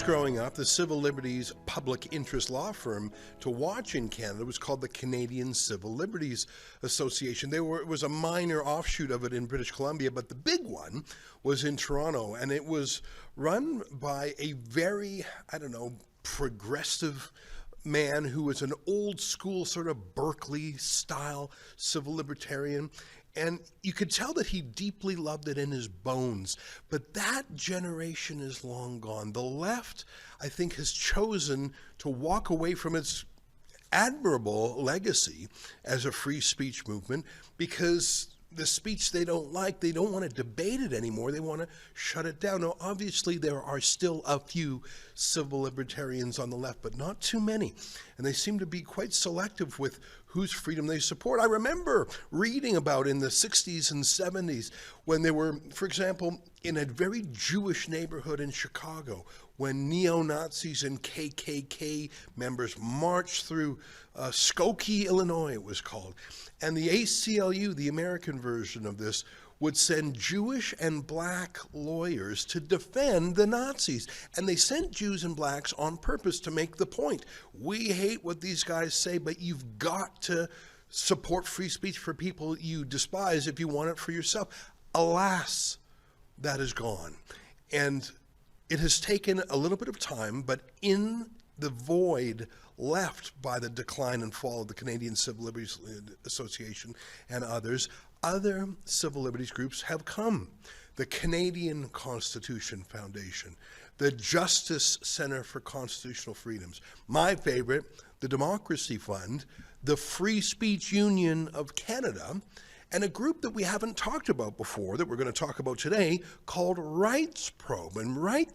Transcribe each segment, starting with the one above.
growing up, the civil liberties public interest law firm to watch in Canada was called the Canadian Civil Liberties Association. It was a minor offshoot of it in British Columbia, but the big one was in Toronto, and it was run by a very, progressive man who was an old school sort of Berkeley style civil libertarian. And you could tell that he deeply loved it in his bones. But that generation is long gone. The left, I think, has chosen to walk away from its admirable legacy as a free speech movement because the speech they don't like, they don't want to debate it anymore. They want to shut it down. Now, obviously, there are still a few civil libertarians on the left, but not too many. And they seem to be quite selective with whose freedom they support. I remember reading about in the 60s and 70s when they were, for example, in a very Jewish neighborhood in Chicago, when neo-Nazis and KKK members marched through Skokie, Illinois, it was called. And the ACLU, the American version of this, would send Jewish and black lawyers to defend the Nazis. And they sent Jews and blacks on purpose to make the point. We hate what these guys say, but you've got to support free speech for people you despise if you want it for yourself. Alas, that is gone. And it has taken a little bit of time, but in the void left by the decline and fall of the Canadian Civil Liberties Association and others, other civil liberties groups have come. The Canadian Constitution Foundation, the Justice Center for Constitutional Freedoms, my favorite, the Democracy Fund, the Free Speech Union of Canada, and a group that we haven't talked about before that we're going to talk about today called Rights Probe. And right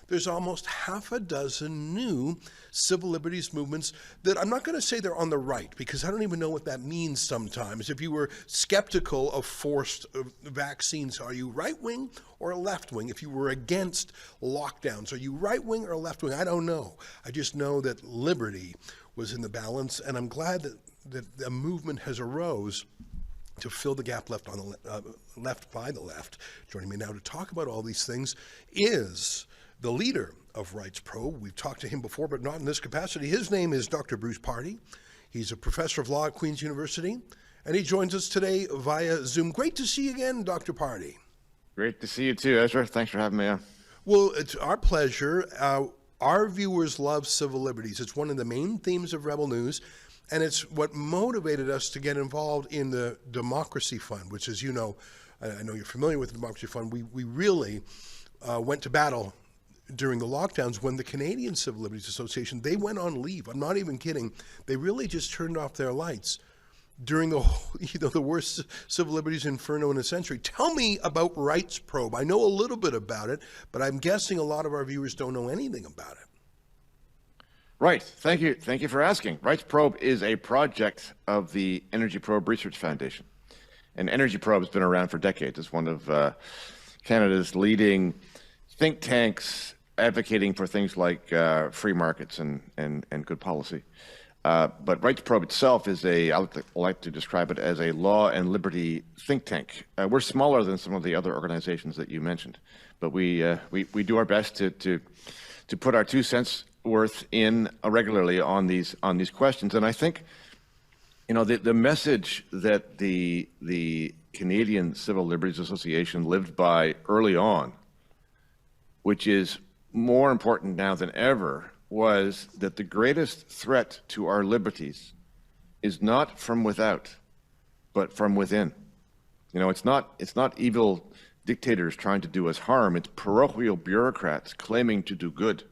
there's almost half a dozen new civil liberties movements that I'm not going to say they're on the right, because I don't even know what that means sometimes. If you were skeptical of forced vaccines, are you right-wing or left-wing? If you were against lockdowns, are you right-wing or left-wing? I don't know. I just know that liberty was in the balance, and I'm glad that a movement has arose to fill the gap left on the left by the left. Joining me now to talk about all these things is the leader of Rights Probe. We've talked to him before, but not in this capacity. His name is Dr. Bruce Pardy. He's a professor of law at Queen's University, and he joins us today via Zoom. Great to see you again, Dr. Pardy. Great to see you too, Ezra. Thanks for having me on. Well, it's our pleasure. Our viewers love civil liberties. It's one of the main themes of Rebel News. And it's what motivated us to get involved in the Democracy Fund, which, as you know, I know you're familiar with the Democracy Fund. We really went to battle during the lockdowns when the Canadian Civil Liberties Association, they went on leave. I'm not even kidding. They really just turned off their lights during the worst civil liberties inferno in a century. Tell me about Rights Probe. I know a little bit about it, but I'm guessing a lot of our viewers don't know anything about it. Right. Thank you. Thank you for asking. Rights Probe is a project of the Energy Probe Research Foundation. And Energy Probe has been around for decades. It's one of Canada's leading think tanks advocating for things like free markets and good policy. But Rights Probe itself is I like to describe it as a law and liberty think tank. We're smaller than some of the other organizations that you mentioned, but we do our best to put our 2 cents worth in regularly on these questions. And I think, the message that the Canadian Civil Liberties Association lived by early on, which is more important now than ever, was that the greatest threat to our liberties is not from without, but from within. It's not evil dictators trying to do us harm. It's parochial bureaucrats claiming to do good.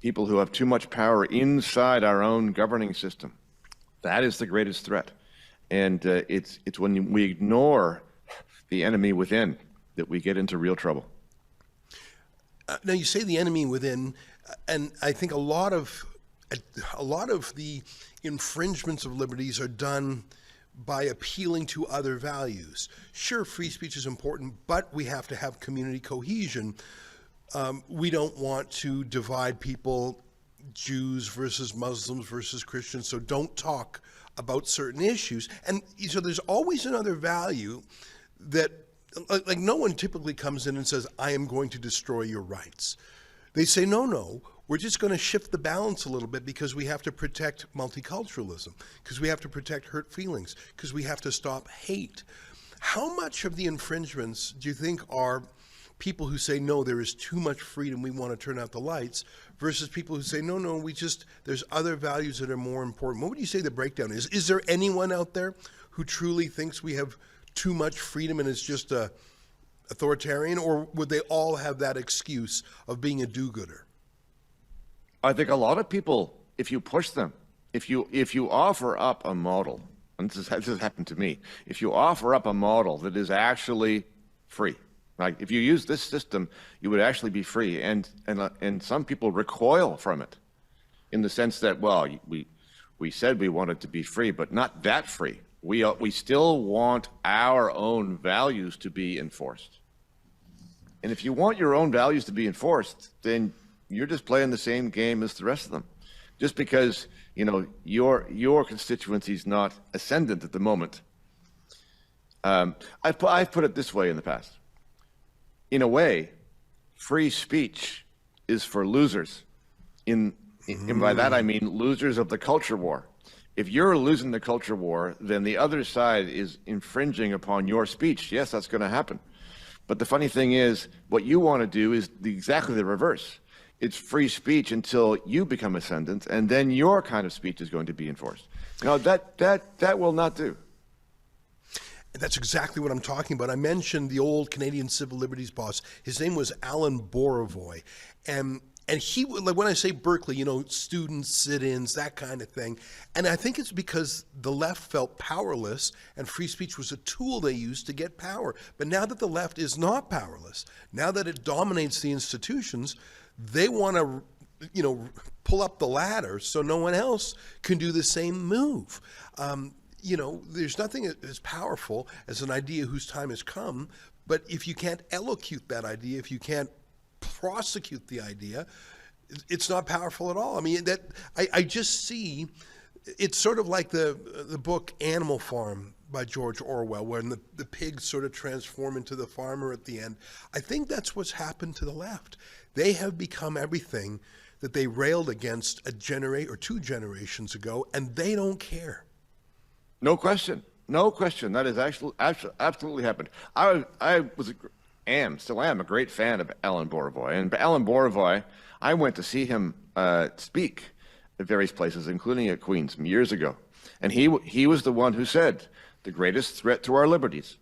People who have too much power inside our own governing system. That is the greatest threat. And it's when we ignore the enemy within that we get into real trouble. Now you say the enemy within, and I think a lot of the infringements of liberties are done by appealing to other values. Sure, free speech is important, but we have to have community cohesion. We don't want to divide people, Jews versus Muslims versus Christians, so don't talk about certain issues. And so there's always another value that, like no one typically comes in and says, I am going to destroy your rights. They say, no, we're just going to shift the balance a little bit because we have to protect multiculturalism, because we have to protect hurt feelings, because we have to stop hate. How much of the infringements do you think are people who say, no, there is too much freedom, we want to turn out the lights, versus people who say, no, there's other values that are more important? What would you say the breakdown is? Is there anyone out there who truly thinks we have too much freedom and it's just authoritarian, or would they all have that excuse of being a do-gooder? I think a lot of people, if you push them, if you offer up a model, and this has happened to me, if you offer up a model that is actually free, like if you use this system, you would actually be free, and some people recoil from it, in the sense that, well, we said we wanted to be free, but not that free. We still want our own values to be enforced. And if you want your own values to be enforced, then you're just playing the same game as the rest of them. Just because, your constituency is not ascendant at the moment. I've put it this way in the past. In a way, free speech is for losers. And by that I mean losers of the culture war. If you're losing the culture war, then the other side is infringing upon your speech. Yes, that's going to happen. But the funny thing is, what you want to do is exactly the reverse. It's free speech until you become ascendant, and then your kind of speech is going to be enforced. That will not do. That's exactly what I'm talking about. I mentioned the old Canadian civil liberties boss. His name was Alan Borovoy. And he, like when I say Berkeley, students, sit-ins, that kind of thing. And I think it's because the left felt powerless and free speech was a tool they used to get power. But now that the left is not powerless, now that it dominates the institutions, they want to, pull up the ladder so no one else can do the same move. There's nothing as powerful as an idea whose time has come, but if you can't elocute that idea, if you can't prosecute the idea, it's not powerful at all. I mean, I just see, it's sort of like the book Animal Farm by George Orwell, when the pigs sort of transform into the farmer at the end. I think that's what's happened to the left. They have become everything that they railed against a generation or 2 generations ago, and they don't care. No question. That has actually absolutely happened. Still am a great fan of Alan Borovoy. And Alan Borovoy, I went to see him speak at various places, including at Queen's years ago. And he was the one who said, the greatest threat to our liberties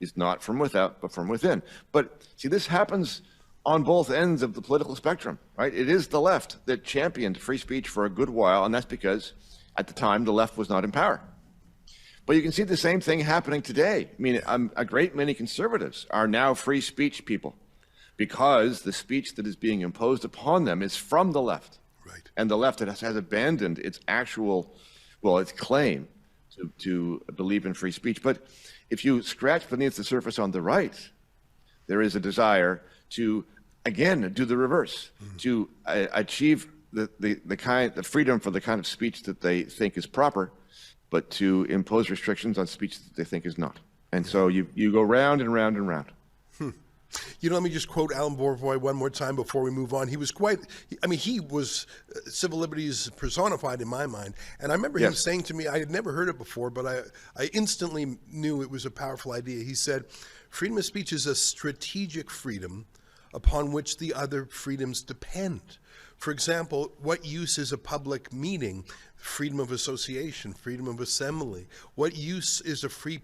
is not from without, but from within. But see, this happens on both ends of the political spectrum, right? It is the left that championed free speech for a good while, and that's because at the time the left was not in power. But you can see the same thing happening today. I mean, a great many conservatives are now free speech people because the speech that is being imposed upon them is from the left. Right. And the left has abandoned its its claim to believe in free speech. But if you scratch beneath the surface on the right, there is a desire to, again, do the reverse, to achieve the freedom for the kind of speech that they think is proper, but to impose restrictions on speech that they think is not. And so you go round and round and round. Let me just quote Alan Borovoy one more time before we move on. He was he was civil liberties personified in my mind. And I remember him saying to me, I had never heard it before, but I instantly knew it was a powerful idea. He said, freedom of speech is a strategic freedom upon which the other freedoms depend. For example, what use is a public meeting? Freedom of association, freedom of assembly. What use is a free,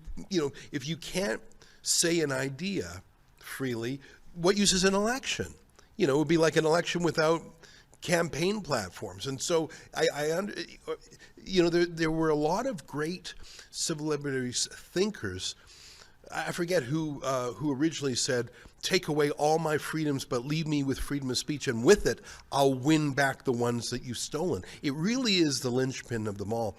if you can't say an idea freely, what use is an election? It would be like an election without campaign platforms. And so there were a lot of great civil liberties thinkers. I forget who originally said, take away all my freedoms, but leave me with freedom of speech, and with it, I'll win back the ones that you've stolen. It really is the linchpin of them all.